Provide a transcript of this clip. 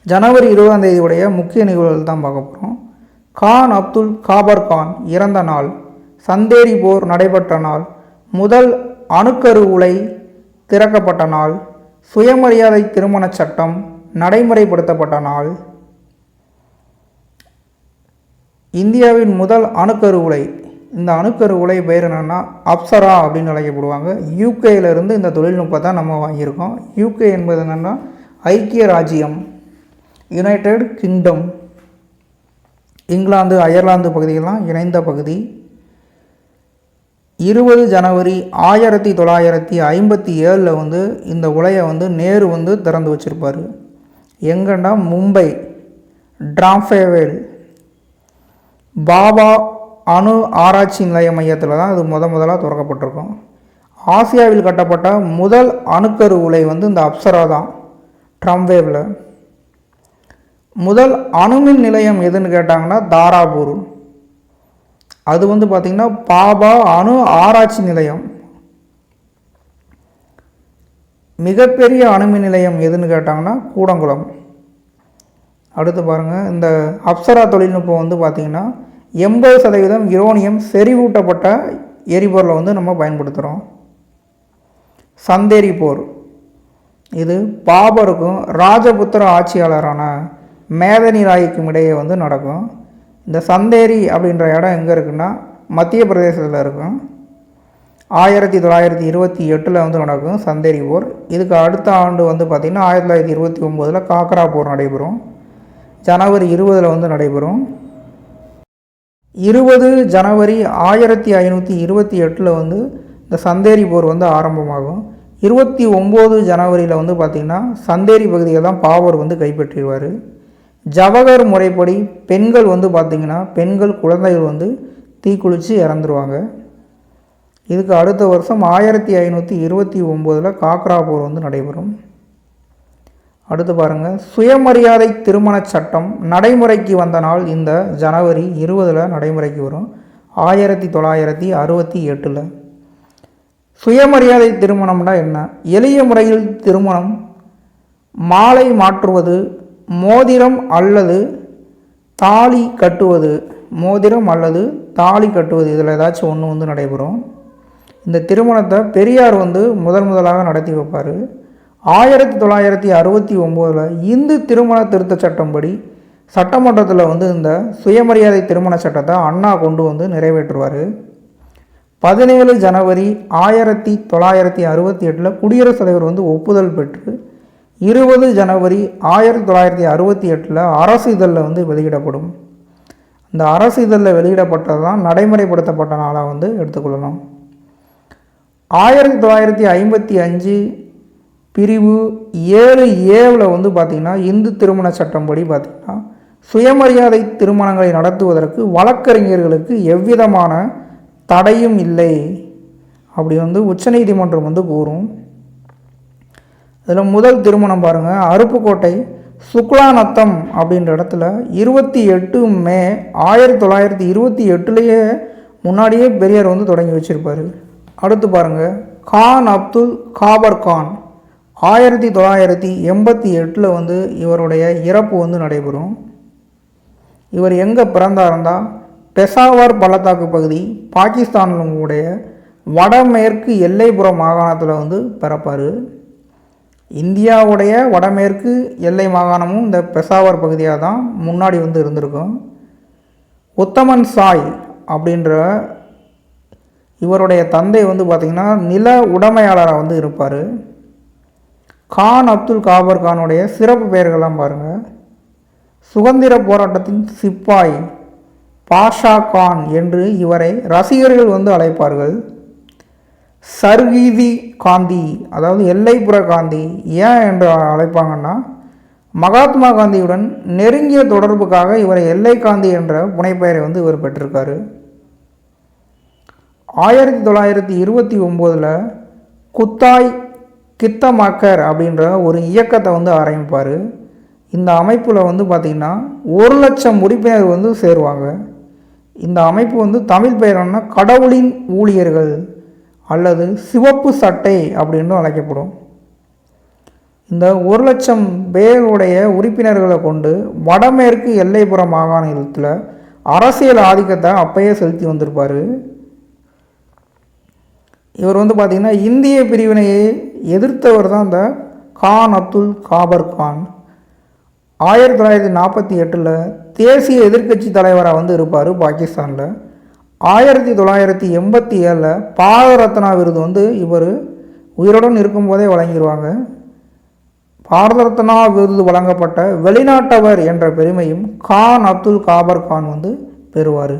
ஜனவரி 20ஆம் தேதியுடைய முக்கிய நிகழ்வுகள் தான் பார்க்க போகிறோம். கான் அப்துல் காபர் கான் இறந்த நாள், சந்தேரி போர் நடைபெற்ற நாள், முதல் அணுக்கரு உலை திறக்கப்பட்ட நாள், சுயமரியாதை திருமண சட்டம் நடைமுறைப்படுத்தப்பட்ட நாள், இந்தியாவின் முதல் அணுக்கரு உலை. இந்த அணுக்கரு உலை பேர் என்னென்னா அப்சரா அப்படின்னு அழைக்கப்படுவாங்க. யூகேயிலிருந்து இந்த தொழில்நுட்பத்தை நம்ம வாங்கியிருக்கோம். யூகே என்பது என்னென்னா ஐக்கிய ராஜ்யம், யுனைடெட் கிங்டம், இங்கிலாந்து அயர்லாந்து பகுதியெல்லாம் இணைந்த பகுதி. 20 ஜனவரி 1957 வந்து இந்த உலையை நேரு திறந்து வச்சுருப்பார். எங்கன்னா மும்பை டிராம்ஃபேவேல் பாபா அணு ஆராய்ச்சி நிலைய மையத்தில் தான் இது முதலாக திறக்கப்பட்டிருக்கும். ஆசியாவில் கட்டப்பட்ட முதல் அணுக்கரு உலை இந்த அப்சரா தான், ட்ரம்வேவில். முதல் அணுமின் நிலையம் எதுன்னு கேட்டாங்கன்னா தாராபூர். அது பார்த்திங்கன்னா பாபா அணு ஆராய்ச்சி நிலையம். மிகப்பெரிய அணுமின் நிலையம் எதுன்னு கேட்டாங்கன்னா கூடங்குளம். அடுத்து பாருங்கள், இந்த அப்சரா தொழில்நுட்பம் பார்த்திங்கன்னா 80% யுரேனியம் செறிவூட்டப்பட்ட எரிபொருளை நம்ம பயன்படுத்துகிறோம். சந்தேரி போர், இது பாபருக்கும் ராஜபுத்திர ஆட்சியாளரான மேதனி ராய்க்கும் இடையே நடக்கும். இந்த சந்தேரி அப்படின்ற இடம் எங்கே இருக்குன்னா மத்திய பிரதேசத்தில் இருக்கும். 1928 நடக்கும் சந்தேரி போர். இதுக்கு அடுத்த ஆண்டு பார்த்திங்கன்னா 1929 காக்ரா போர் நடைபெறும். ஜனவரி 20 நடைபெறும். 20 ஜனவரி 1528 இந்த சந்தேரி போர் ஆரம்பமாகும். 29 ஜனவரியில் பார்த்திங்கன்னா சந்தேரி பகுதியை தான் பாபர் கைப்பற்றிடுவார். ஜவஹர் முறைப்படி பெண்கள் பார்த்திங்கன்னா பெண்கள் குழந்தைகள் தீக்குளித்து இறந்துருவாங்க. இதுக்கு அடுத்த வருஷம் 1529 காக்ரா போர் நடைபெறும். அடுத்து பாருங்கள், சுயமரியாதை திருமண சட்டம் நடைமுறைக்கு வந்த நாள் இந்த ஜனவரி 20 நடைமுறைக்கு வரும். 1968. சுயமரியாதை திருமணம்னா என்ன? எளிய முறையில் திருமணம், மாலை மாற்றுவது, மோதிரம் அல்லது தாலி கட்டுவது, இதில் ஏதாச்சும் ஒன்று நடைபெறும். இந்த திருமணத்தை பெரியார் முதலாக நடத்தி வைப்பார். 1969 இந்து திருமண திருத்த சட்டம்படி சட்டமன்றத்தில் இந்த சுயமரியாதை திருமண சட்டத்தை அண்ணா கொண்டு நிறைவேற்றுவார். 17 ஜனவரி 1968 குடியரசுத் தலைவர் ஒப்புதல் பெற்று 20 ஜனவரி 1968 அரசு இதழில் வெளியிடப்படும். இந்த அரசு இதழில் வெளியிடப்பட்டது தான் நடைமுறைப்படுத்தப்பட்ட நாளாக எடுத்துக்கொள்ளணும். 1955 பிரிவு 7A பார்த்திங்கன்னா இந்து திருமண சட்டம்படி பார்த்திங்கன்னா சுயமரியாதை திருமணங்களை நடத்துவதற்கு வழக்கறிஞர்களுக்கு எவ்விதமான தடையும் இல்லை அப்படி உச்சநீதிமன்றம் கூறும். இதில் முதல் திருமணம் பாருங்கள், அருப்புக்கோட்டை சுக்லாநத்தம் அப்படின்ற இடத்துல 28 மே 1928 முன்னாடியே பெரியார் தொடங்கி வச்சுருப்பார். அடுத்து பாருங்கள், கான் அப்துல் காபர் கான் 1988 இவருடைய இறப்பு நடைபெறும். இவர் எங்கே பிறந்தாருந்தா பெஷாவர் பள்ளத்தாக்கு பகுதி, பாகிஸ்தானுடைய வடமேற்கு எல்லைப்புற மாகாணத்தில் பிறப்பார். இந்தியாவுடைய வடமேற்கு எல்லை மாகாணமும் இந்த பெஷாவர் பகுதியாக தான் முன்னாடி இருந்திருக்கும். உத்தமன் சாய் அப்படின்ற இவருடைய தந்தை பார்த்திங்கன்னா நில உடைமையாளராக இருப்பார். கான் அப்துல் காபர் கானுடைய சிறப்பு பெயர்கள்லாம் பாருங்கள். சுதந்திர போராட்டத்தின் சிப்பாய் பாஷா கான் என்று இவரை ரசிகர்கள் அழைப்பார்கள். சர்கீதி காந்தி, அதாவது எல்லைப்புற காந்தி. ஏன் என்று அழைப்பாங்கன்னா மகாத்மா காந்தியுடன் நெருங்கிய தொடர்புக்காக இவரை எல்லை காந்தி என்ற புனைப்பெயரை இவர் பெற்றிருக்காரு. 1929 குத்தாய் கித்தமாக்கர் அப்படின்ற ஒரு இயக்கத்தை ஆரம்பிப்பார். இந்த அமைப்பில் பார்த்திங்கன்னா 1,00,000 உறுப்பினர் சேருவாங்க. இந்த அமைப்பு தமிழ் பெயர் என்ன, கடவுளின் ஊழியர்கள் அல்லது சிவப்பு சட்டை அப்படின்னு அழைக்கப்படும். இந்த 1,00,000 பேருடைய உறுப்பினர்களை கொண்டு வடமேற்கு எல்லைப்புற மாகாணத்தில் அரசியல் ஆதிக்கத்தை அப்பயே செலுத்தி வந்திருப்பார். இவர் வந்து பார்த்திங்கன்னா இந்திய பிரிவினையை எதிர்த்தவர் தான் இந்த கான் அப்துல் காபர் கான். 1948 தேசிய எதிர்க்கட்சி தலைவராக வந்து இருப்பார் பாகிஸ்தானில். 1987 பாரத ரத்னா விருது வந்து இவர் உயிருடன் இருக்கும்போதே வழங்கிடுவாங்க. பாரத ரத்னா விருது வழங்கப்பட்ட வெளிநாட்டவர் என்ற பெருமையும் கான் அப்துல் காபர் கான் வந்து பெறுவார்.